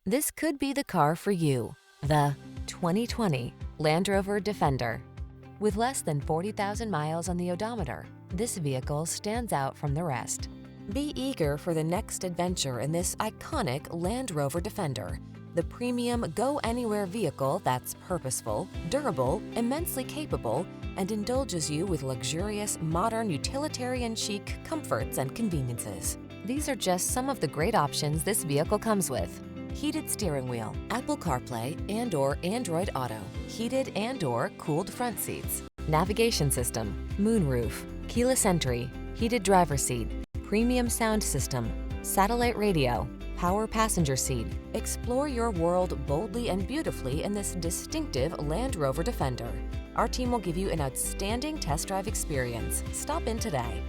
This could be the car for you. The 2020 Landrover Defender. With less than 40,000 miles on the odometer, this vehicle stands out from the rest. Be eager for the next adventure in this iconic Land Rover Defender, the premium go-anywhere vehicle that's purposeful, durable, immensely capable, and indulges you with luxurious, modern, utilitarian chic comforts and conveniences. These are just some of the great options this vehicle comes with: heated steering wheel, Apple CarPlay and/or Android Auto, heated and/or cooled front seats, navigation system, moonroof, keyless entry, heated driver's seat, premium sound system, satellite radio, power passenger seat. Explore your world boldly and beautifully in this distinctive Land Rover Defender. Our team will give you an outstanding test drive experience. Stop in today.